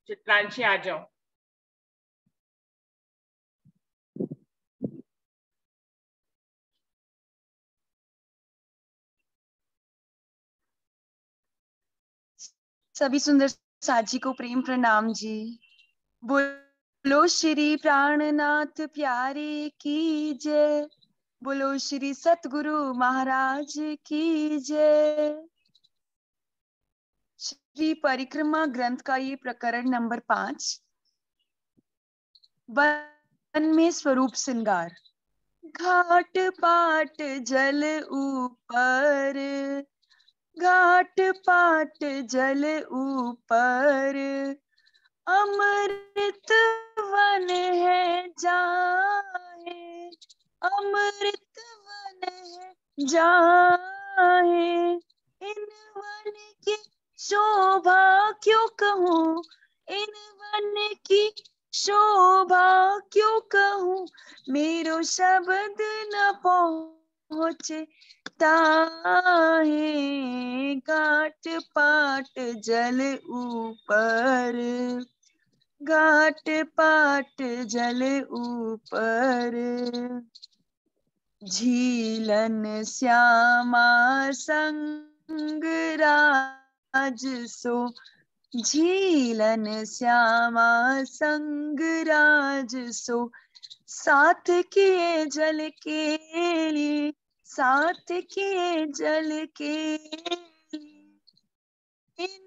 चित्रांशी आ जाओ। सभी सुंदर साथी को प्रेम प्रणाम जी। बोलो श्री प्राणनाथ प्यारे की जय। बोलो श्री सतगुरु महाराज की जय। श्री परिक्रमा ग्रंथ का ये प्रकरण नंबर 5, वन में स्वरूप श्रृंगार। घाट पाट जल ऊपर, घाट पाट जल ऊपर, अमृत वन है जाए, अमृत वन है जाए। इन वन की शोभा क्यों कहूँ, इन वन की शोभा क्यों कहूँ, मेरो शब्द न पहुँचे ताहे। घाट पाट जल ऊपर, घाट पाट जल ऊपर, झीलन श्यामा संग राज सो, झीलन श्यामा संग राज सो, साथ किए जल के लिए, साथ किए जल के लिए। इन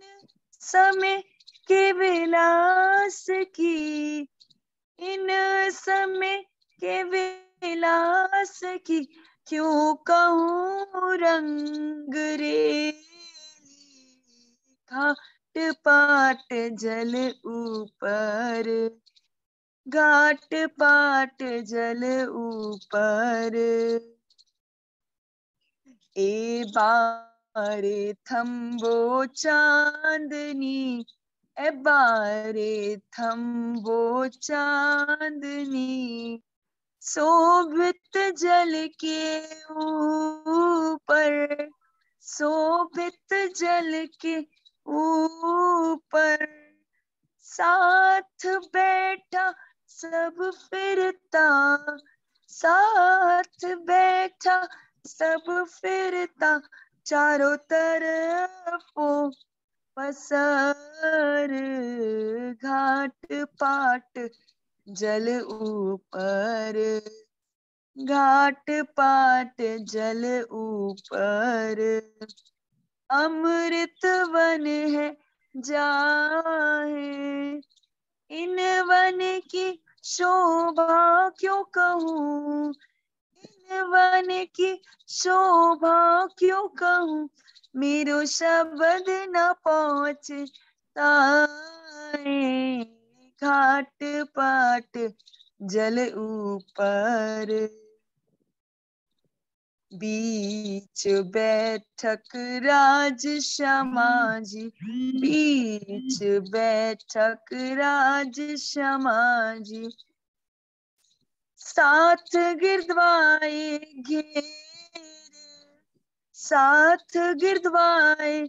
समय के विलास की, इन समय के विलास की, क्यों कहूँ रंग रेली। घाट पाट जल ऊपर, घाट पाट जल ऊपर, ए बारे थम्बो चांदनी, ए बारे थम्बो चांदनी, शोभित जल के ऊपर, शोभित जल के ऊपर, साथ बैठा सब फिरता, साथ बैठा सब फिरता, चारों तरफों पसर। घाट पाट जल ऊपर, घाट पाट जल ऊपर, अमृत वन है जाए। इन वन की शोभा क्यों कहूँ, इन वन की शोभा क्यों कहूँ, मेरो शब्द न पहुँचता है। घाट पाट जल ऊपर, बीच बैठक राज श्यामा जी, बीच बैठक राज श्यामा जी, साथ गिरदवाए घेर, साथ गिरदवाए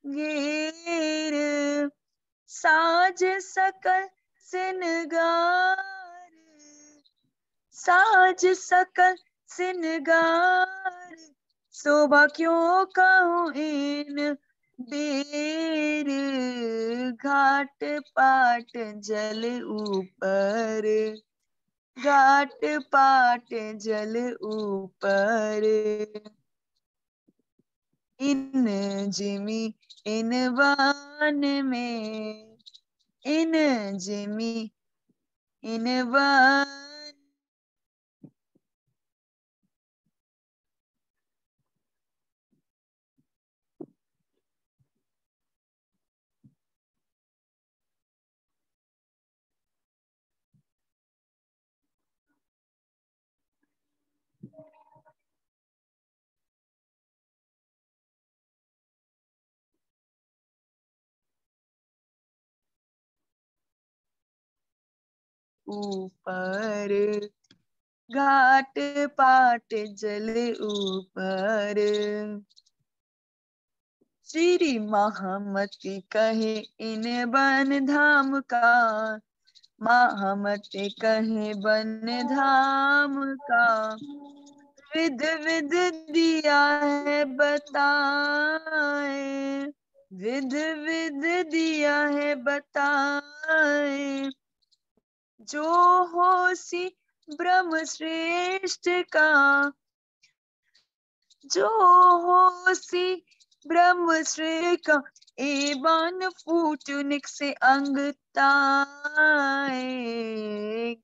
घेर, साज सकल सिनगार, साज सकल सिनगार, शोभा क्यों कहूँ इन बेर। घाट पाट जल ऊपर, घाट पाट जल ऊपर, इन जिमी इन वान में, इन जिमी इन वान, ऊपर, घाट पाट जल ऊपर, श्री महामती कहे इन बन धाम का, महामती कहे बन धाम का, विध विध दिया है बताए, विध विध दिया है बताए, जो होसी ब्रह्म श्रेष्ठ का, जो होसी ब्रह्म श्रेष्ठ का, एवं फूटनिक से अंग ताए,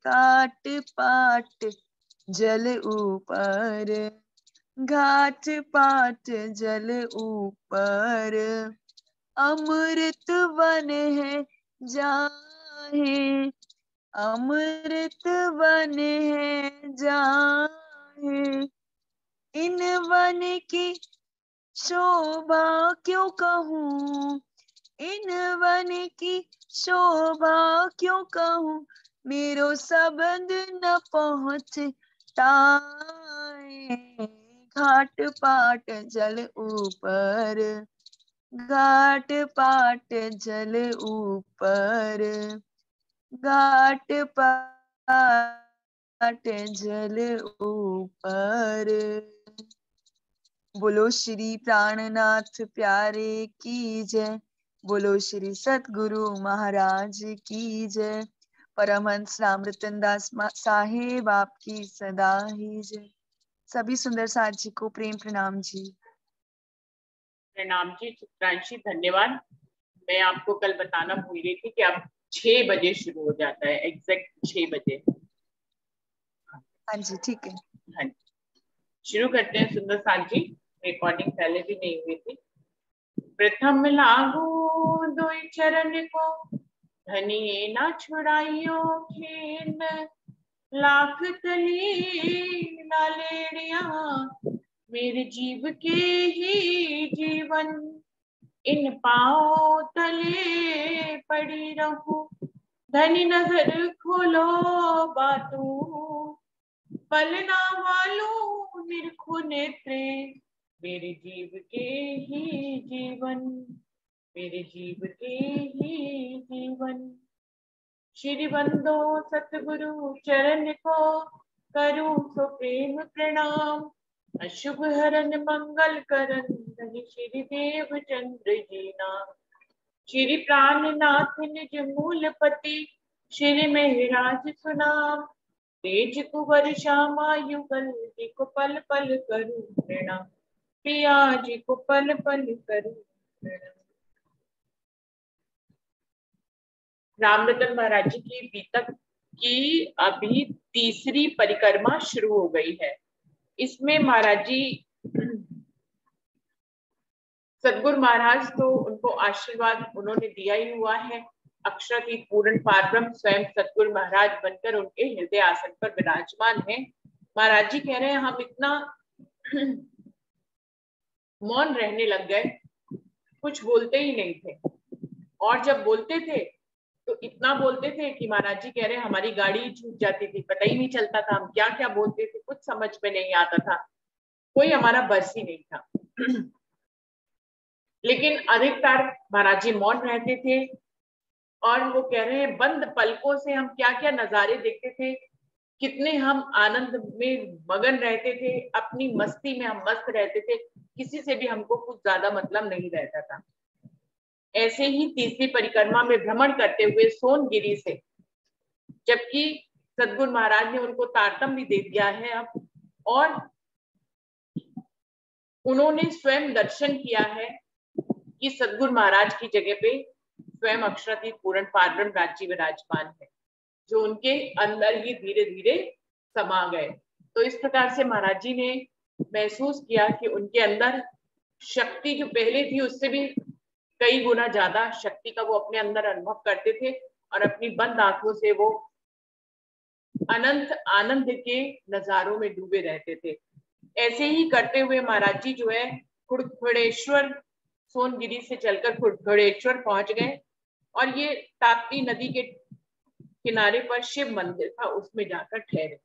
काट पाट जल ऊपर, घाट पाट जल ऊपर, अमृत वन है जाहे, अमृत वन है जाहे, इन वन की शोभा क्यों कहूँ, इन वन की शोभा क्यों कहूँ, मेरो शब्द न पहुँच ताए, घाट पाट जल ऊपर, घाट पाट जल ऊपर, घाट पाट जल ऊपर। बोलो श्री प्राणनाथ प्यारे की जय, बोलो श्री सतगुरु महाराज की जय, परमहंस राम रतन दास साहेब आपकी सदा ही जय। सभी सुंदर साथ जी को प्रेम प्रणाम जी। प्रणाम जी चित्रांशी, धन्यवाद। मैं आपको कल बताना भूल गई थी कि अब 6 बजे शुरू हो जाता है, एग्जैक्ट 6 बजे। हाँ जी ठीक है। हाँ, शुरू करते हैं सुंदर साथ जी। रिकॉर्डिंग पहले भी नहीं हुई थी। प्रथम लागू दुई चरण को, धनी न छुड़ाइयो खेन, लाख कली लालेड़िया, मेरे जीव के ही जीवन, इन पाँव तले पड़ी रहूं, धनी नजर खोलो बातू, पलना वालों निरखो नेत्रे, मेरे जीव के ही जीवन, मेरे जीव के ही जीवन। श्री बंदो सतगुरु चरण को, करूं सो प्रेम प्रणाम, अशुभ हरन मंगल करन, धनी श्री देव चंद्र जी नाम। श्री प्राणनाथ निज मूलपति, श्री मेहराज सुनाम, तेज कुंवर श्यामा युगल, जी को पल पल करूं प्रणाम, पिया जी को पल पल करूं प्रणाम। रामरतन महाराज जी की बीतक की अभी तीसरी परिक्रमा शुरू हो गई है। इसमें महाराज जी सदगुरु महाराज तो उनको आशीर्वाद उन्होंने दिया ही हुआ है, अक्षरातीत पूर्ण पारब्रह्म स्वयं सदगुरु महाराज बनकर उनके हृदय आसन पर विराजमान है। महाराज जी कह रहे हैं हम इतना मौन रहने लग गए, कुछ बोलते ही नहीं थे, और जब बोलते थे तो इतना बोलते थे कि महाराज जी कह रहे हैं हमारी गाड़ी छूट जाती थी, पता ही नहीं चलता था हम क्या क्या बोलते थे, कुछ समझ में नहीं आता था, कोई हमारा बस ही नहीं था। लेकिन अधिकतर महाराज जी मौन रहते थे, और वो कह रहे हैं बंद पलकों से हम क्या क्या नजारे देखते थे, कितने हम आनंद में मगन रहते थे, अपनी मस्ती में हम मस्त रहते थे, किसी से भी हमको कुछ ज्यादा मतलब नहीं रहता था। ऐसे ही तीसरी परिक्रमा में भ्रमण करते हुए सोनगिरी से, जबकि सदगुरु महाराज ने उनको तारतम भी दे दिया है अब, और उन्होंने स्वयं दर्शन किया है कि सदगुरु महाराज की जगह पे स्वयं अक्षरातीत पूर्ण पारब्रह्म राज्य विराजमान है, जो उनके अंदर ही धीरे धीरे समा गए। तो इस प्रकार से महाराज जी ने महसूस किया कि उनके अंदर शक्ति जो पहले थी उससे भी कई गुना ज्यादा शक्ति का वो अपने अंदर अनुभव करते थे, और अपनी बंद आंखों से वो अनंत आनंद के नजारों में डूबे रहते थे। ऐसे ही करते हुए महाराज जी जो है खुड़खड़ेश्वर, सोनगिरी से चलकर खुड़खड़ेश्वर पहुंच गए, और ये ताप्ती नदी के किनारे पर शिव मंदिर था, उसमें जाकर ठहरे।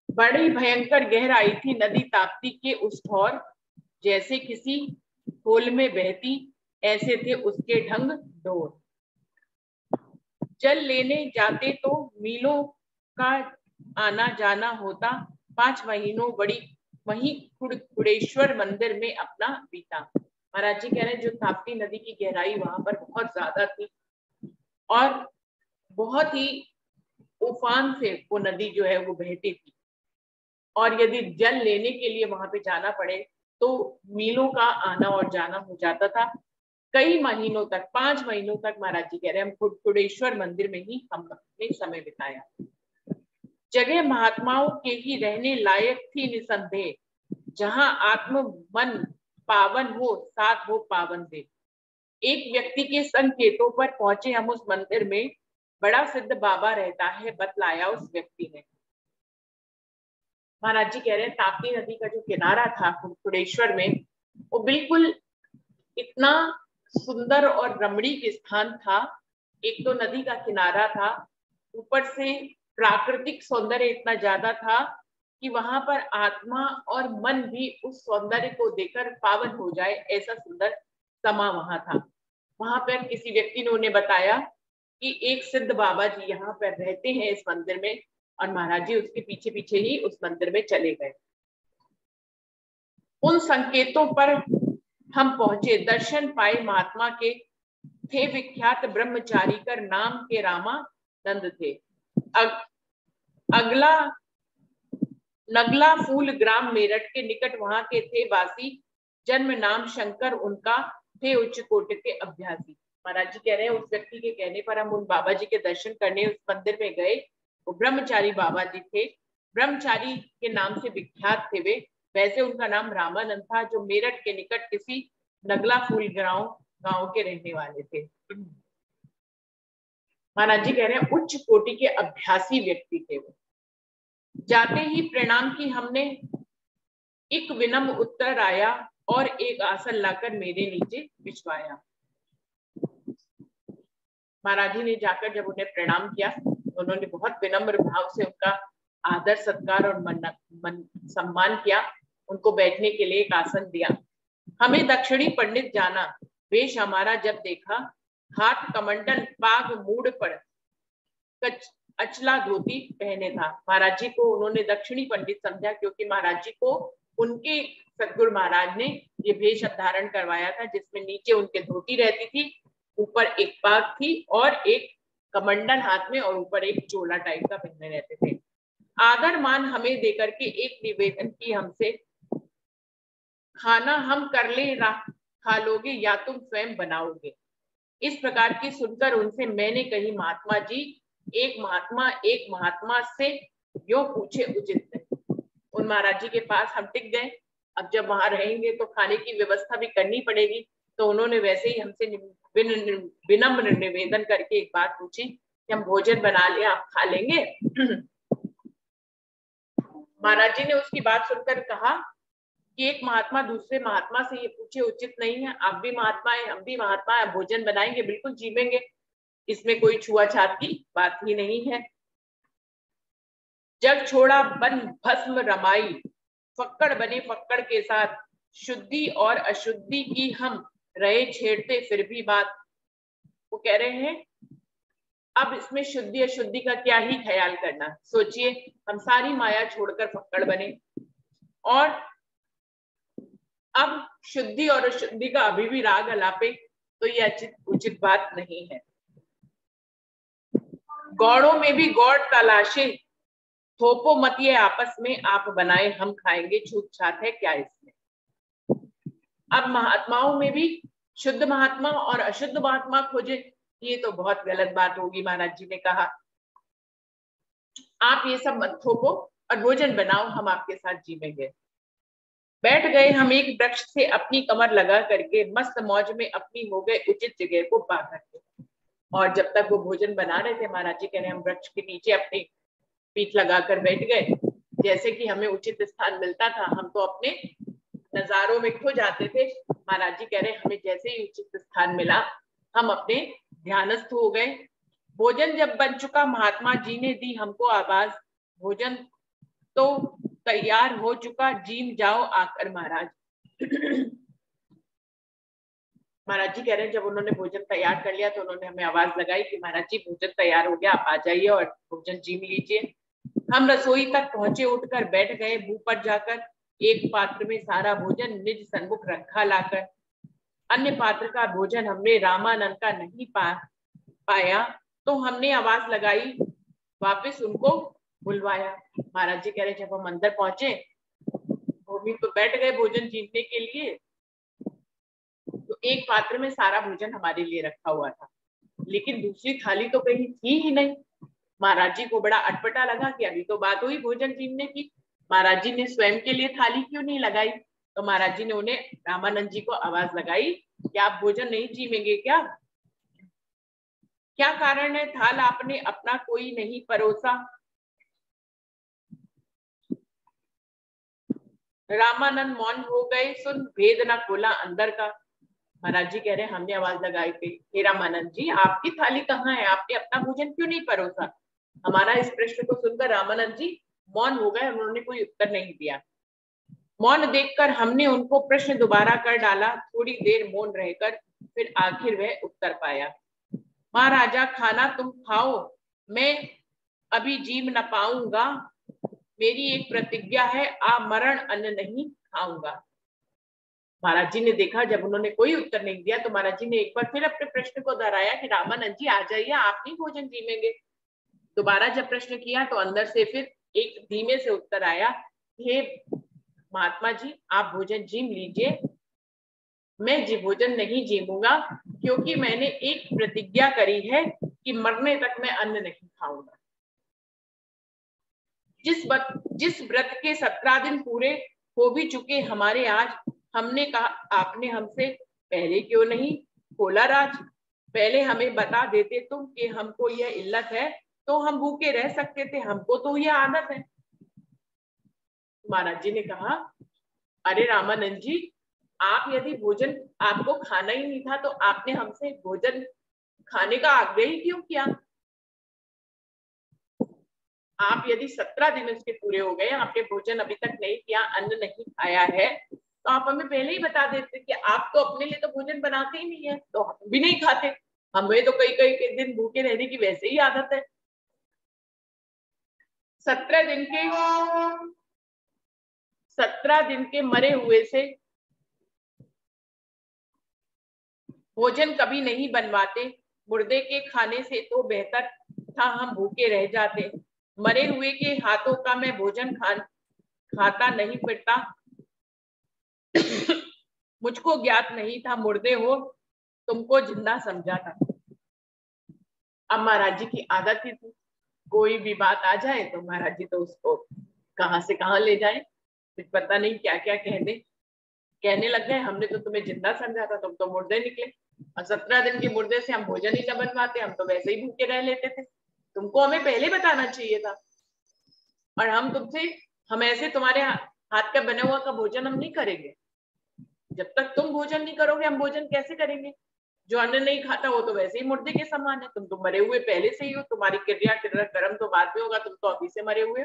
बड़ी भयंकर गहराई थी नदी ताप्ती के उस ठौर, जैसे किसी खोल में बहती, ऐसे थे उसके ढंग डोर। जल लेने जाते तो मीलों का आना जाना होता, 5 महीनों बड़ी वहीं कुड़ेश्वर मंदिर में अपना बीता। महाराज जी कह रहे हैं जो ताप्ती नदी की गहराई वहां पर बहुत ज्यादा थी और बहुत ही उफान से वो नदी जो है वो बहती थी, और यदि जल लेने के लिए वहां पे जाना पड़े तो मीलों का आना और जाना हो जाता था। कई महीनों तक, 5 महीनों तक महाराज जी कह रहे हैं हम कुड़ेश्वर मंदिर में ही हम अपने समय बिताया। जगह महात्माओं के ही रहने लायक थी निसंदेह, जहां आत्म मन पावन हो साथ हो पावन दे। एक व्यक्ति के संकेतों पर पहुंचे हम उस मंदिर में, बड़ा सिद्ध बाबा रहता है बतलाया उस व्यक्ति ने। महाराज जी कह रहे हैं ताप्ती नदी का जो किनारा था कुड़ेश्वर में, वो बिल्कुल इतना सुंदर और रमणीक स्थान था। एक तो नदी का किनारा था, ऊपर से प्राकृतिक सौंदर्य इतना ज्यादा था कि वहां पर आत्मा और मन भी उस सौंदर्य को देखकर पावन हो जाए, ऐसा सुंदर समा वहां था। वहां पर किसी व्यक्ति ने उन्हें बताया कि एक सिद्ध बाबा जी यहाँ पर रहते हैं इस मंदिर में, और महाराज जी उसके पीछे पीछे ही उस मंदिर में चले गए। उन संकेतों पर हम पहुंचे, दर्शन पाए महात्मा के, थे विख्यात ब्रह्मचारी कर नाम के रामानंद थे। अगला नगला फूल ग्राम मेरठ के निकट वहां के थे वासी, जन्म नाम शंकर उनका, थे उच्च कोटि के अभ्यासी। महाराज जी कह रहे हैं उस व्यक्ति के कहने पर हम उन बाबा जी के दर्शन करने उस मंदिर में गए। वो ब्रह्मचारी बाबा जी थे, ब्रह्मचारी के नाम से विख्यात थे वे। वैसे उनका नाम रामानंद था, जो मेरठ के निकट किसी नगला फूल गांव के रहने वाले थे। महाराज जी कह रहे हैं उच्च कोटि के अभ्यासी व्यक्ति थे वो। जाते ही प्रणाम की हमने, एक विनम्र उत्तर आया और एक आसन लाकर मेरे नीचे बिछवाया। महाराज जी ने जाकर जब उन्हें प्रणाम किया, उन्होंने बहुत विनम्र भाव से उनका आदर सत्कार और मन सम्मान किया, उनको बैठने के लिए एक आसन दिया। हमें दक्षिणी पंडित जाना, वेश हमारा जब देखा, हाथ कमंडल पाग मूड पर अचला धोती पहने था। महाराज जी को उन्होंने दक्षिणी पंडित समझा, क्योंकि महाराज जी को उनके सतगुरु महाराज ने ये वेश धारण करवाया था, जिसमें नीचे उनके धोती रहती थी, ऊपर एक पाग थी और एक कमंडल हाथ में, और ऊपर एक चोला टाइप का पहने रहते थे। आदर मान हमें देकर के एक निवेदन की हमसे, खाना हम कर ले खा लोगे या तुम स्वयं बनाओगे। इस प्रकार की सुनकर उनसे मैंने कही, महात्मा जी एक महात्मा से यो पूछे उचित है। उन महाराज जी के पास हम टिक गए। अब जब वहां रहेंगे तो खाने की व्यवस्था भी करनी पड़ेगी, तो उन्होंने वैसे ही हमसे विनम्र निवेदन करके एक बात पूछी कि हम भोजन बना ले, आप खा लेंगे? महाराज जी ने उसकी बात सुनकर कहा कि एक महात्मा दूसरे महात्मा से ये पूछे उचित नहीं है। आप भी महात्मा है, हम भी महात्मा है, भोजन बनाएंगे, बिल्कुल जीवेंगे, इसमें कोई छुआछात की बात ही नहीं है। जग छोड़ा बन भस्म रमाई, फक्कड़ बने फक्कड़ के साथ, शुद्धि और अशुद्धि की हम रहे छेड़ते फिर भी बात। वो कह रहे हैं अब इसमें शुद्धि अशुद्धि का क्या ही ख्याल करना। सोचिए हम सारी माया छोड़कर फक्कड़ बने, और अब शुद्धि और अशुद्धि का अभी भी राग अलापे, तो ये उचित बात नहीं है। गौड़ों में भी गौड़ तलाशे, थोपो मत ये आपस में, आप बनाए हम खाएंगे, छूत छात है क्या इसमें। अब महात्माओं में भी शुद्ध महात्मा और अशुद्ध महात्मा खोजे, ये तो बहुत गलत बात होगी। महाराज जी ने कहा आप ये सब मत थोपो और भोजन बनाओ, हम आपके साथ जीवेंगे। बैठ गए हम एक वृक्ष से अपनी कमर लगा करके, मस्त मौज में अपनी हो गए उचित जगह को पा करके। और जब तक वो भोजन बना रहे थे, महाराज जी कह रहे हम वृक्ष के नीचे अपनी पीठ लगाकर बैठ गए। जैसे कि हमें उचित स्थान मिलता था, हम तो अपने नजारों में खो जाते थे। महाराज जी कह रहे हमें जैसे ही उचित स्थान मिला, हम अपने ध्यानस्थ हो गए। भोजन जब बन चुका, महात्मा जी ने दी हमको आवाज, भोजन तो तैयार हो चुका, जीम जाओ आकर महाराज। महाराज जी कह रहे हैं जब उन्होंने भोजन तैयार कर लिया तो उन्होंने हमें आवाज लगाई कि महाराज जी भोजन तैयार हो गया, आप आ जाइए और भोजन जीम लीजिए। हम रसोई तक पहुंचे, उठकर बैठ गए। मुंह पर जाकर एक पात्र में सारा भोजन निज सन्मुख रखा लाकर अन्य पात्र का भोजन हमने रामानंद का नहीं पाया तो हमने आवाज लगाई, वापस उनको बुलवाया। महाराज जी कह रहे जब हम अंदर पहुंचे, भूमि तो बैठ गए भोजन जीतने के लिए, तो एक पात्र में सारा भोजन हमारे लिए रखा हुआ था, लेकिन दूसरी थाली तो कहीं थी ही नहीं। महाराज जी को बड़ा अटपटा लगा कि अभी तो बात हुई भोजन जीतने की, महाराज जी ने स्वयं के लिए थाली क्यों नहीं लगाई। तो महाराज जी ने उन्हें रामानंद जी को आवाज लगाई कि आप भोजन नहीं जीमेंगे क्या? क्या कारण है? थाल आपने अपना कोई नहीं परोसा। रामानंद मौन हो गए, सुन भेद न खोला अंदर का। महाराज जी कह रहे हैं हमने आवाज लगाई थी, हे रामानंद जी आपकी थाली कहाँ है, आपने अपना भोजन क्यों नहीं परोसा। हमारा इस प्रश्न को सुनकर रामानंद जी मौन हो गए, उन्होंने कोई उत्तर नहीं दिया। मौन देखकर हमने उनको प्रश्न दोबारा कर डाला। थोड़ी देर मौन रहकर फिर आखिर वह उत्तर पाया, महाराजा खाना तुम खाओ, मैं अभी जीम न पाऊंगा, मेरी एक प्रतिज्ञा है, आमरण अन्न नहीं खाऊंगा। महाराज जी ने देखा जब उन्होंने कोई उत्तर नहीं दिया तो महाराज जी ने एक बार फिर अपने प्रश्न को दोहराया कि रामानंद जी आ जाइए, आप नहीं भोजन जीमेंगे। दोबारा जब प्रश्न किया तो अंदर से फिर एक धीमे से उत्तर आया, हे महात्मा जी आप भोजन जीम लीजिए, मैं जी भोजन नहीं जीमूंगा, क्योंकि मैंने एक प्रतिज्ञा करी है कि मरने तक मैं अन्न नहीं खाऊंगा। जिस व्रत के 17 दिन पूरे हो भी चुके हमारे आज, हमने कहा आपने हमसे पहले क्यों नहीं खोला राज, पहले हमें बता देते तुम कि हमको यह इल्लत है तो हम भूखे रह सकते थे, हमको तो यह आदत है। महाराज जी ने कहा, अरे रामानंद जी आप यदि भोजन आपको खाना ही नहीं था तो आपने हमसे भोजन खाने का आग्रह ही क्यों किया। आप यदि 17 दिन उसके पूरे हो गए, आपने भोजन अभी तक नहीं किया, अन्न नहीं खाया है, तो आप हमें पहले ही बता देते कि आप तो अपने लिए तो भोजन बनाते ही नहीं है, तो हम भी नहीं खाते, हमें तो कई कई के दिन भूखे रहने की वैसे ही आदत है। 17 दिन के मरे हुए से भोजन कभी नहीं बनवाते, मुर्दे के खाने से तो बेहतर था हम भूखे रह जाते, मरे हुए के हाथों का मैं भोजन खाता नहीं फिरता, मुझको ज्ञात नहीं था मुर्दे हो, तुमको जिंदा समझा था। अब महाराज जी की आदत ही थी, कोई भी बात आ जाए तो महाराज जी तो उसको कहां से कहां ले जाए, कुछ पता नहीं क्या क्या कह दे। कहने लग गए हमने तो तुम्हें जिंदा समझा था, तुम तो मुर्दे निकले, और 17 दिन के मुर्दे से हम भोजन ही न बनवाते, हम तो वैसे ही भूखे रह लेते थे, तुमको हमें पहले बताना चाहिए था। और हम ऐसे तुम्हारे हाथ का बना हुआ का भोजन हम नहीं करेंगे, जब तक तुम भोजन नहीं करोगे हम भोजन कैसे करेंगे। जो अन्न नहीं खाता वो तो वैसे ही मुर्दे के समान है, तुम तो मरे हुए पहले से ही हो, तुम्हारी क्रिया कर्म तो बाद में होगा, तुम तो अभी से मरे हुए,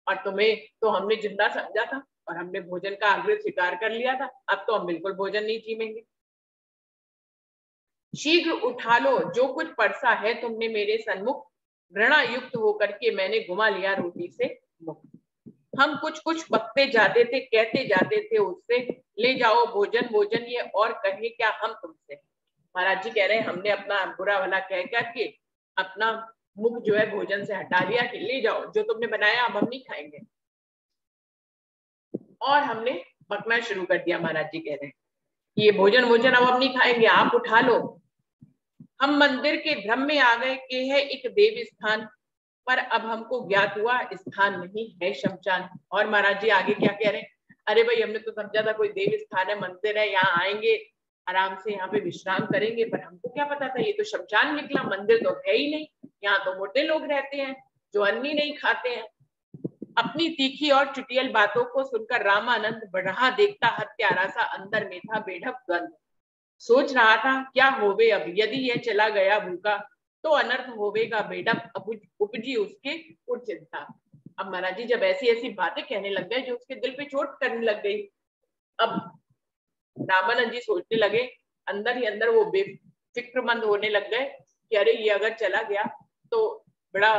और तुम्हें तो हमने जिंदा समझा था और हमने भोजन का आग्रह स्वीकार कर लिया था, अब तो हम बिल्कुल भोजन नहीं जीमेंगे। शीघ्र उठा लो जो कुछ परसा है तुमने मेरे सन्मुख, घृणा युक्त होकर के मैंने घुमा लिया रोटी से मुख। हम कुछ कुछ बकते जाते थे, कहते जाते थे उससे, ले जाओ भोजन भोजन, ये और कहे क्या हम तुमसे। महाराज जी कह रहे हैं हमने अपना बुरा भला कह करके अपना मुख जो है भोजन से हटा लिया कि ले जाओ जो तुमने बनाया अब हम नहीं खाएंगे, और हमने बकना शुरू कर दिया। महाराज जी कह रहे हैं ये भोजन भोजन अब हम नहीं खाएंगे, आप उठा लो। हम मंदिर के भ्रम में आ गए कि है एक देव स्थान, पर अब हमको ज्ञात हुआ स्थान नहीं है शमशान। और महाराज जी आगे क्या कह रहे हैं, अरे भाई हमने तो समझा था कोई देव स्थान है, मंदिर है, यहाँ आएंगे आराम से यहाँ पे विश्राम करेंगे, पर हमको क्या पता था ये तो शमशान निकला, मंदिर तो है ही नहीं, यहाँ तो मुर्दे लोग रहते हैं जो अन्न ही नहीं खाते हैं। अपनी तीखी और चुटियल बातों को सुनकर रामानंद बढ़ा देखता हत्यारा सा अंदर में था बेढप द्वंद, सोच रहा था क्या होवे अब, यदि यह चला गया भूखा तो अनर्थ होवेगा बेढप, उपजी उसके उठ चिंता। अब महाराज जी जब ऐसी ऐसी बातें कहने लग गए जो उसके दिल पे चोट करने लग गई, अब रामानंद जी सोचने लगे, अंदर ही अंदर वो बेफिक्रमंद होने लग गए कि अरे ये अगर चला गया तो बड़ा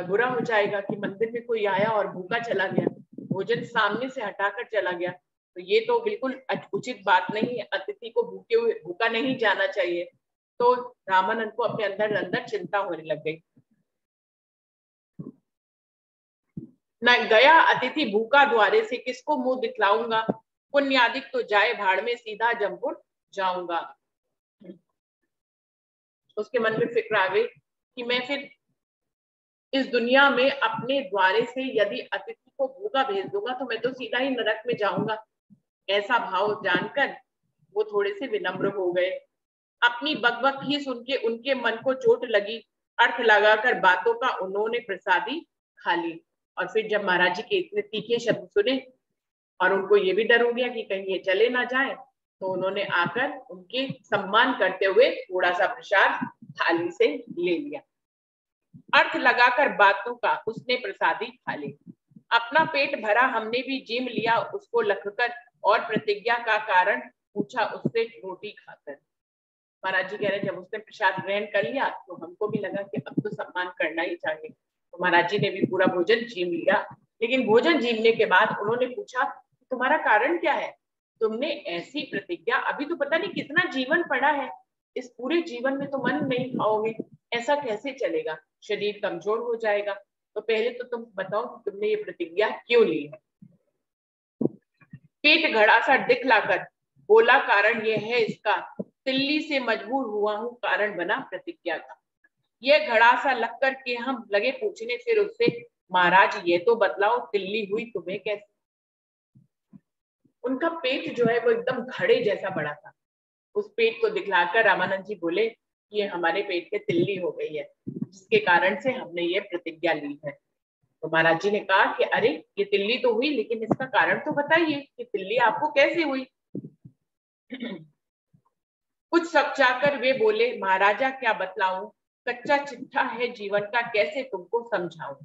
बुरा हो जाएगा कि मंदिर में कोई आया और भूखा चला गया, भोजन सामने से हटाकर चला गया, तो ये तो बिल्कुल उचित बात नहीं है, अतिथि को भूखे हुए भूखा नहीं जाना चाहिए। तो रामानंद को अपने अंदर अंदर चिंता होने लग गई। न गया अतिथि भूखा द्वारे से, किसको मुंह दिखलाऊंगा, पुण्यादिक तो जाए भाड़ में, सीधा जमपुर जाऊंगा। उसके मन में फिक्र आ गई कि मैं फिर इस दुनिया में अपने द्वारे से यदि अतिथि को भूखा भेज दूंगा तो मैं तो सीधा ही नरक में जाऊंगा। ऐसा भाव जानकर वो थोड़े से विनम्र हो गए। अपनी बकबक ही सुन के उनके मन को चोट लगी, अर्थ लगाकर बातों का उन्होंने प्रसादी खा ली। और फिर जब महाराज जी के इतने तीखे शब्द सुने और उनको ये भी डर हो गया कि कहीं ये चले ना जाए, तो उन्होंने आकर उनके सम्मान करते हुए थोड़ा सा प्रसाद थाली से ले लिया। अर्थ लगाकर बातों का उसने प्रसादी खा ली। अपना पेट भरा हमने भी जिम लिया उसको लखकर, और प्रतिज्ञा का कारण पूछा उससे रोटी खाकर। महाराज जी कह रहे जब उसने प्रसाद ग्रहण कर लिया तो हमको भी लगा कि अब तो सम्मान करना ही चाहिए, तो महाराज जी ने भी पूरा भोजन जीम लिया। लेकिन भोजन जीमने के बाद उन्होंने पूछा तुम्हारा कारण क्या है, तुमने ऐसी प्रतिज्ञा, अभी तो पता नहीं कितना जीवन पड़ा है, इस पूरे जीवन में तो मन नहीं खाओगे, ऐसा कैसे चलेगा, शरीर कमजोर हो जाएगा, तो पहले तो तुम बताओ कि तुमने ये प्रतिज्ञा क्यों ली है। पेट घड़ा सा दिखलाकर बोला कारण यह है इसका, तिल्ली से मजबूर हुआ हूं कारण बना प्रतिज्ञा का। यह घड़ा सा लग कर के हम लगे पूछने फिर उससे, महाराज ये तो बतलाओ तिल्ली हुई तुम्हें कैसे। उनका पेट जो है वो एकदम घड़े जैसा बड़ा था। उस पेट को दिखलाकर रामानंद जी बोले ये हमारे पेट के तिल्ली हो गई है, जिसके कारण से हमने ये प्रतिज्ञा ली है। तो महाराज जी ने कहा कि अरे ये तिल्ली तो हुई, लेकिन इसका कारण तो बताइए कि तिल्ली आपको कैसे हुई। कुछ समझाकर वे बोले, महाराजा क्या बतलाऊं, कच्चा चिट्ठा है जीवन का कैसे तुमको समझाऊं।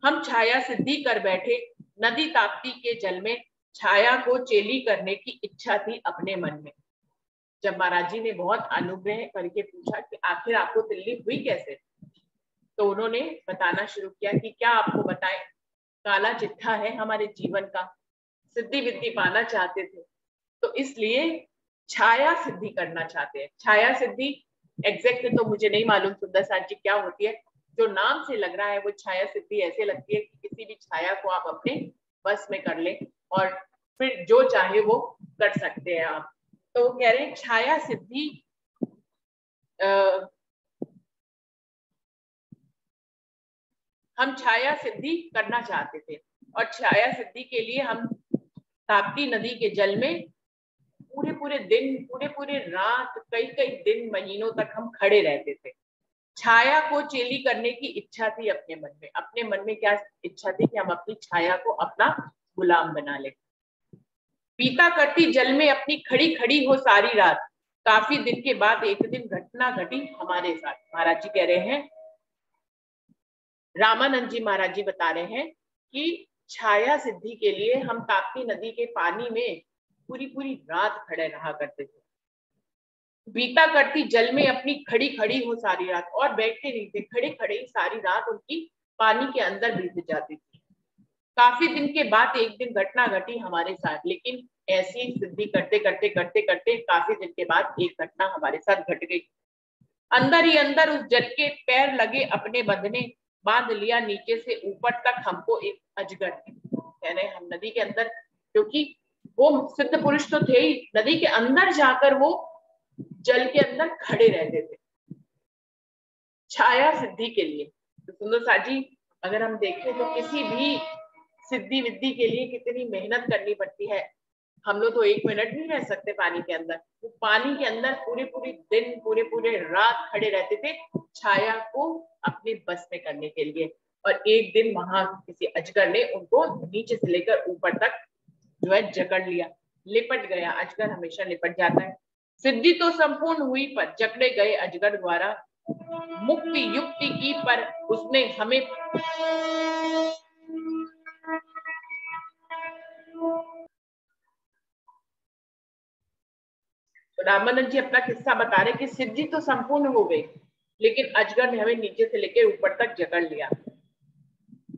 हम छाया सिद्धि कर बैठे नदी ताप्ती के जल में, छाया को चेली करने की इच्छा थी अपने मन में। जब महाराज जी ने बहुत अनुग्रह करके पूछा कि आखिर आपको तिल्ली हुई कैसे, तो उन्होंने बताना शुरू किया कि क्या आपको बताएं, काला चिट्ठा है हमारे जीवन का, सिद्धि विद्धि पाना चाहते थे तो इसलिए छाया सिद्धि करना चाहते हैं। छाया सिद्धि एग्जैक्ट तो मुझे नहीं मालूम सुंदर साथ जी क्या होती है, जो नाम से लग रहा है वो छाया सिद्धि ऐसे लगती है कि किसी भी छाया को आप अपने बस में कर ले और फिर जो चाहे वो कर सकते हैं आप। तो वो कह रहे हैं छाया सिद्धि हम छाया सिद्धि करना चाहते थे और छाया सिद्धि के लिए हम ताप्ती नदी के जल में पूरे पूरे दिन, पूरे पूरे रात, कई कई दिन, महीनों तक हम खड़े रहते थे। छाया को चेली करने की इच्छा थी अपने मन में। अपने मन में क्या इच्छा थी कि हम अपनी छाया को अपना गुलाम बना ले। पीता करती जल में अपनी खड़ी खड़ी हो सारी रात, काफी दिन के बाद एक दिन घटना घटी हमारे साथ। महाराज जी कह रहे हैं, रामानंद जी महाराज जी बता रहे हैं कि छाया सिद्धि के लिए हम ताप्ती नदी के पानी में पूरी पूरी रात खड़े रहा करते थे। बीता करती जल में अपनी खड़ी खड़ी हो सारी रात, और बैठते नहीं थे, खड़े खड़े ही सारी रात उनकी पानी के अंदर बीत जाती थी। काफी दिन के बाद एक दिन घटना घटी हमारे साथ, लेकिन ऐसी सिद्धि करते करते करते करते काफी दिन के बाद एक घटना हमारे साथ घट गई। अंदर ही अंदर उस जल के पैर लगे अपने बंधने, बांध लिया नीचे से ऊपर तक हमको एक अजगर ने। कह रहे हम नदी के अंदर, क्योंकि वो सिद्ध पुरुष तो थे ही, नदी के अंदर जाकर वो जल के अंदर खड़े रहते थे छाया सिद्धि के लिए। तो सुंदर साथ जी अगर हम देखें तो किसी भी सिद्धि विद्धि के लिए कितनी मेहनत करनी पड़ती है। हम लोग तो एक मिनट नहीं रह सकते पानी के अंदर, वो पानी के अंदर पूरे पूरे दिन, पूरे पूरे रात खड़े रहते थे छाया को अपने बस में करने के लिए। और एक दिन वहां किसी अजगर ने उनको नीचे से लेकर ऊपर तक जो है जकड़ लिया, लिपट गया। अजगर हमेशा लिपट जाता है। सिद्धि तो संपूर्ण हुई पर जकड़े गए अजगर द्वारा, मुक्ति युक्ति की पर उसने हमें तो रामानंद जी अपना किस्सा बता रहे कि सिद्धि तो संपूर्ण हो गई, लेकिन अजगर ने हमें नीचे से लेकर ऊपर तक जकड़ लिया।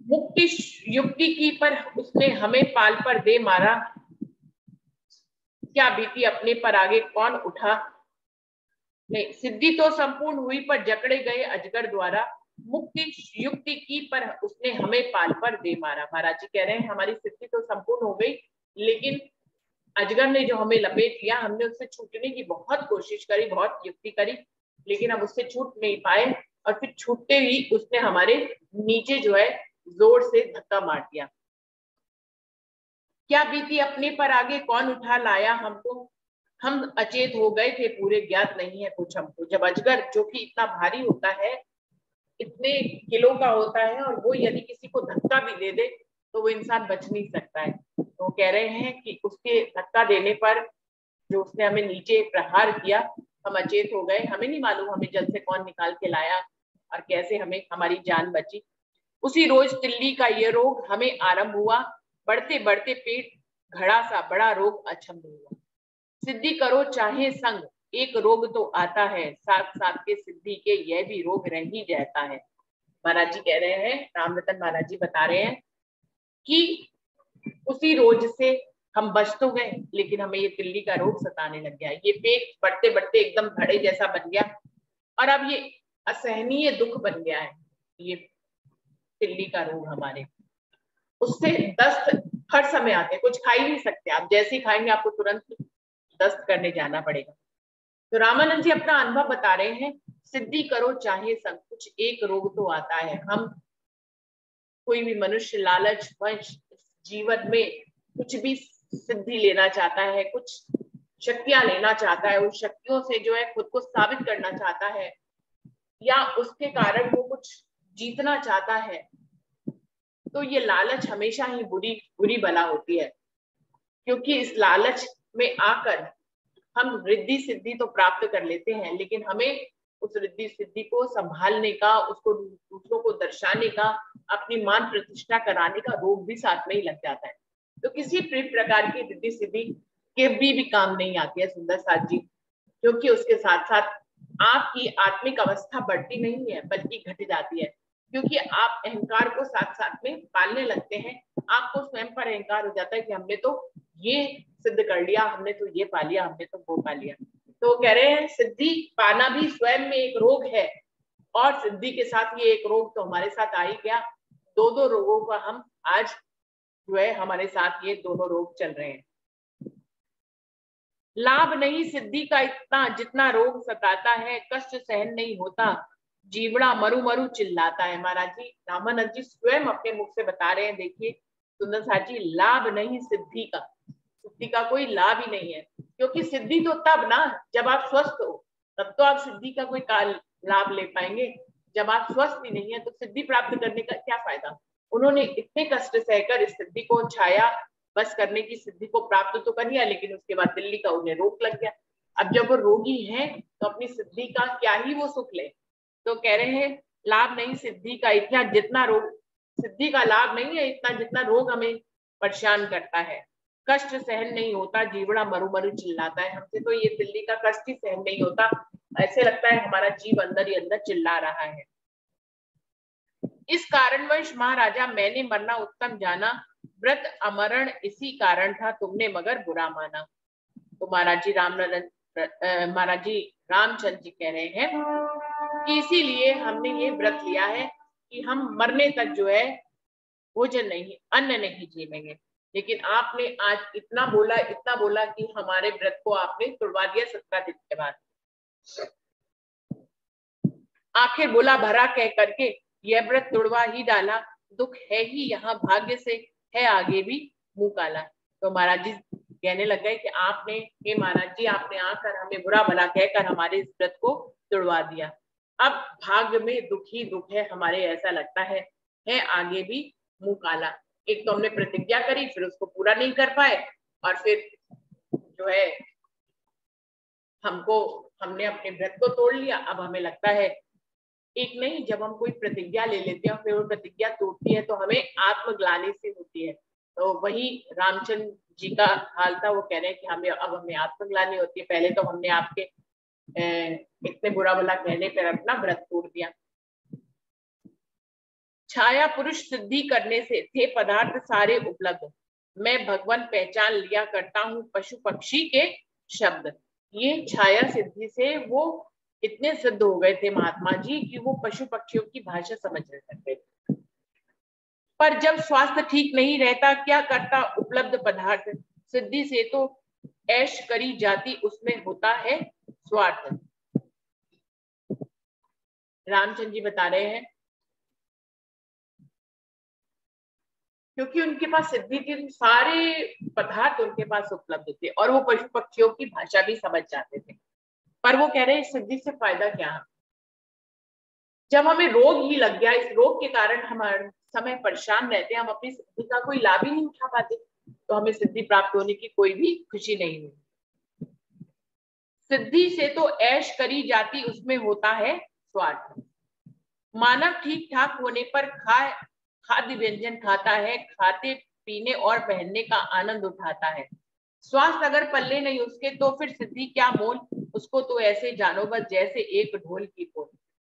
मुक्ति युक्ति की पर उसने हमें पाल पर दे मारा, क्या बीती अपने पर आगे कौन उठा। नहीं, सिद्धि तो संपूर्ण हुई पर जकड़े गए अजगर द्वारा, मुक्ति युक्ति की पर उसने हमें पाल पर दे मारा। महाराज जी कह रहे हैं हमारी सिद्धि तो संपूर्ण हो गई, लेकिन अजगर ने जो हमें लपेट लिया, हमने उससे छूटने की बहुत कोशिश करी, बहुत युक्ति करी, लेकिन हम उससे छूट नहीं पाए, और फिर छूटते ही उसने हमारे नीचे जो है जोर से धक्का मार दिया। क्या बीती अपने पर आगे कौन उठा लाया हमको, हम अचेत हो गए थे पूरे, ज्ञात नहीं है कुछ हमको। जब अजगर जो कि इतना भारी होता है, इतने किलो का होता है, और वो यदि किसी को धक्का भी दे दे तो वो इंसान बच नहीं सकता है। तो कह रहे हैं कि उसके धक्का देने पर जो उसने हमें नीचे प्रहार किया, हम अचेत हो गए, हमें नहीं मालूम हमें जल से कौन निकाल के लाया और कैसे हमें हमारी जान बची। उसी रोज तिल्ली का ये रोग हमें आरंभ हुआ, बढ़ते बढ़ते पेट घड़ा सा बड़ा रोग अचंभ हुआ। सिद्धि करो चाहे संग, एक रोग तो आता है, साथ साथ के सिद्धि के यह भी रोग रह ही जाता है। महाराज जी कह रहे हैं, राम रतन महाराज जी बता रहे हैं कि उसी रोज से हम बच तो गए, लेकिन हमें ये तिल्ली का रोग सताने लग गया। ये पेट बढ़ते बढ़ते एकदम घड़े जैसा बन गया, और अब ये असहनीय दुख बन गया है। ये तिल्ली का रोग हमारे, उससे दस्त हर समय आते, कुछ खा ही नहीं सकते आप, जैसे ही खाएंगे आपको तुरंत दस्त करने जाना पड़ेगा। तो रामानंद जी अपना अनुभव बता रहे हैं, सिद्धि करो चाहे सब कुछ, एक रोग तो आता है। हम कोई भी मनुष्य लालच वंश जीवन में कुछ भी सिद्धि लेना चाहता है, कुछ शक्तियां लेना चाहता है, उस शक्तियों से जो है खुद को साबित करना चाहता है, या उसके कारण वो कुछ जीतना चाहता है, तो ये लालच हमेशा ही बुरी बुरी बला होती है। क्योंकि इस लालच में आकर हम रिद्धि सिद्धि तो प्राप्त कर लेते हैं, लेकिन हमें उस रिद्धि सिद्धि को संभालने का, उसको दूसरों को दर्शाने का, अपनी मान प्रतिष्ठा कराने का रोग भी साथ में ही लग जाता है। तो किसी प्रकार की रिद्धि सिद्धि के भी काम नहीं आती है सुंदर साथ जी, क्योंकि उसके साथ साथ आपकी आत्मिक अवस्था बढ़ती नहीं है बल्कि घट जाती है, क्योंकि आप अहंकार को साथ साथ में पालने लगते हैं। आपको स्वयं पर अहंकार हो जाता है कि हमने तो ये सिद्ध कर लिया, हमने तो ये पा लिया, हमने तो वो पा लिया। तो कह रहे हैं सिद्धि पाना भी स्वयं में एक रोग है, और सिद्धि के साथ ये एक रोग तो हमारे साथ आ ही गया। दो दो रोगों का हम आज जो है हमारे साथ ये दोनों रोग चल रहे हैं। लाभ नहीं सिद्धि का इतना, जितना रोग सताता है, कष्ट सहन नहीं होता, जीवड़ा मरु मरु चिल्लाता है। महाराज जी रामानंद जी स्वयं अपने मुख से बता रहे हैं। देखिए सुंदर साथ जी, लाभ नहीं सिद्धि का, सिद्धि का कोई लाभ ही नहीं है, क्योंकि सिद्धि तो तब ना जब आप स्वस्थ हो, तब तो आप सिद्धि का कोई लाभ ले पाएंगे। जब आप स्वस्थ ही नहीं है तो सिद्धि प्राप्त करने का क्या फायदा। उन्होंने इतने कष्ट सहकर इस सिद्धि को छाया बस करने की, सिद्धि को प्राप्त तो कर लिया, लेकिन उसके बाद दिल्ली का उन्हें रोग लग गया। अब जब वो रोगी हैं तो अपनी सिद्धि का क्या ही वो सुख ले। तो कह रहे हैं लाभ नहीं सिद्धि का इतना, जितना रोग, सिद्धि का लाभ नहीं है इतना जितना रोग हमें परेशान करता है। कष्ट सहन नहीं होता, जीवड़ा मरु मरु चिल्लाता है। हमसे तो ये दिल्ली का कष्ट ही सहन नहीं होता, ऐसे लगता है हमारा जीव अंदर ही अंदर चिल्ला रहा है। इस कारणवश महाराजा मैंने मरना उत्तम जाना, व्रत अमरण इसी कारण था, तुमने मगर बुरा माना। तो महाराज जी रामचंद्र जी कह रहे हैं कि इसीलिए हमने ये व्रत लिया है कि हम मरने तक जो है भोजन नहीं, अन्न नहीं जीवेंगे। लेकिन आपने आज इतना बोला कि हमारे व्रत को आपने तोड़वा दिया 17 दिन के बाद। आखिर बोला भरा कह करके यह व्रत तोड़वा ही डाला, दुख है ही यहाँ भाग्य से, है आगे भी मुंह काला। तो महाराज जी कहने लग गए कि आपने, हे महाराज जी, आपने आकर हमें बुरा भला कहकर हमारे इस व्रत को तोड़वा दिया। अब भाग्य में दुख ही दुख है हमारे, ऐसा लगता है आगे भी मुंह काला। एक तो हमने प्रतिज्ञा करी, फिर उसको पूरा नहीं कर पाए, और फिर जो है हमने अपने व्रत को तोड़ लिया। अब हमें लगता है एक नहीं, जब हम कोई प्रतिज्ञा ले लेते हैं और फिर वो प्रतिज्ञा टूटती है तो हमें आत्मग्लानि से होती है। तो वही रामचंद्र जी का हाल था। वो कह रहे हैं कि हमें आत्मग्लानि होती है, पहले तो हमने आपके इतने बुरा भला कहने पर अपना व्रत तोड़ दिया। छाया पुरुष सिद्धि करने से थे पदार्थ सारे उपलब्ध, मैं भगवान पहचान लिया करता हूँ पशु पक्षी के शब्द। ये छाया सिद्धि से वो इतने सिद्ध हो गए थे महात्मा जी कि वो पशु पक्षियों की भाषा समझ सकते थे। पर जब स्वास्थ्य ठीक नहीं रहता क्या करता उपलब्ध पदार्थ, सिद्धि से तो ऐश करी जाती उसमें होता है स्वार्थ। रामचंद्र जी बता रहे हैं क्योंकि उनके पास सिद्धि के सारे पदार्थ उनके पास उपलब्ध थे और वो पशु पक्षियों की भाषा भी समझ जाते थे। पर वो कह रहे हैं सिद्धि से फायदा क्या है, जब हमें रोग ही लग गया, इस रोग के कारण हम हर समय परेशान रहते हैं, हम अपनी सिद्धि का कोई लाभ ही नहीं उठा पाते, तो हमें सिद्धि प्राप्त होने की कोई भी खुशी नहीं हुई। सिद्धि से तो ऐश करी जाती उसमें होता है स्वार्थ। मानव ठीक ठाक होने पर खाद्य व्यंजन खाता है, खाते पीने और पहनने का आनंद उठाता है। स्वास्थ्य अगर पल्ले नहीं उसके तो फिर सिद्धि क्या मोल, उसको तो ऐसे जानो बस जैसे एक ढोल की पोल।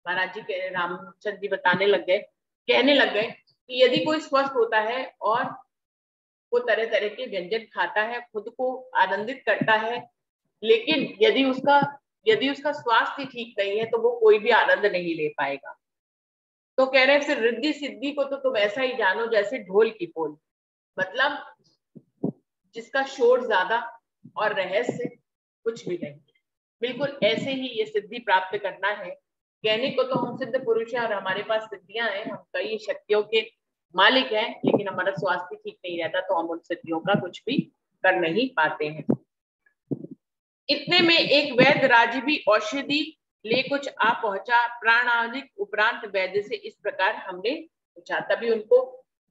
महाराज जी रामचंद्र जी बताने लग गए, कहने लग गए कि यदि कोई स्वस्थ होता है और वो तरह तरह के व्यंजन खाता है, खुद को आनंदित करता है, लेकिन यदि उसका स्वास्थ्य ठीक नहीं है तो वो कोई भी आनंद नहीं ले पाएगा। तो कह रहे हैं फिर रिद्धि सिद्धि को तो तुम ऐसा ही जानो जैसे ढोल की पोल, मतलब जिसका शोर ज्यादा और रहस्य कुछ भी नहीं। बिल्कुल ऐसे ही ये सिद्धि प्राप्त करना है। कहने को तो हम सिद्ध पुरुष हैं और हमारे पास सिद्धियां हैं, हम कई शक्तियों के मालिक हैं, लेकिन हमारा स्वास्थ्य ठीक नहीं रहता तो हम उन सिद्धियों का कुछ भी कर नहीं पाते हैं। इतने में एक वैद्य राज भी औषधि ले कुछ आ पहुंचा, प्राणालिक उपरांत वैद्य से इस प्रकार हमने पूछा। तभी उनको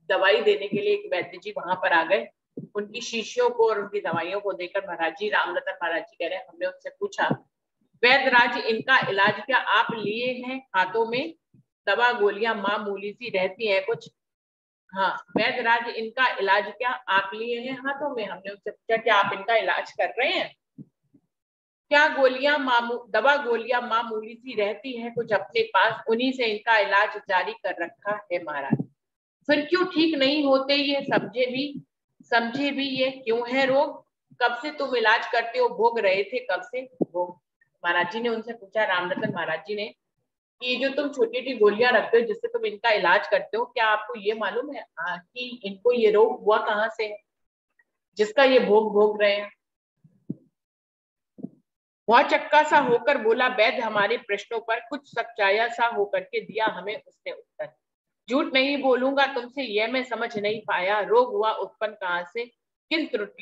दवाई देने के लिए एक वैद्य जी वहां पर आ गए, उनकी शीशियों को और उनकी दवाइयों को देखकर महाराज जी रामरतन महाराज जी कह रहे हैं, हमने उनसे पूछा वैद्यराज इनका इलाज क्या आप लिए हैं हाथों में, दवा गोलियां मामूली सी रहती हैं कुछ। हाँ, वैद्यराज इनका इलाज क्या आप लिए हैं हाथों में। हमने उनसे पूछा क्या आप इनका इलाज कर रहे हैं, क्या दवा गोलियां मामूली सी रहती हैं कुछ अपने पास, उन्हीं से इनका इलाज जारी कर रखा है महाराज। फिर क्यों ठीक नहीं होते ये समझे भी ये क्यों है रोग, कब से तुम इलाज करते हो, भोग रहे थे कब से भोग। महाराज जी ने उनसे पूछा, रामरतन महाराज जी ने, कि जो तुम छोटी छोटी गोलियां रखते हो जिससे तुम इनका इलाज करते हो, क्या आपको ये मालूम है कि इनको ये रोग हुआ कहाँ से है जिसका ये भोग रहे हैं। वह चक्का सा होकर बोला वैद्य हमारे प्रश्नों पर कुछ सच्चाया सा होकर के दिया हमें उसने उत्तर। झूठ नहीं बोलूंगा तुमसे, यह मैं समझ नहीं पाया, रोग हुआ उत्पन्न कहाँ से, किन त्रुटियों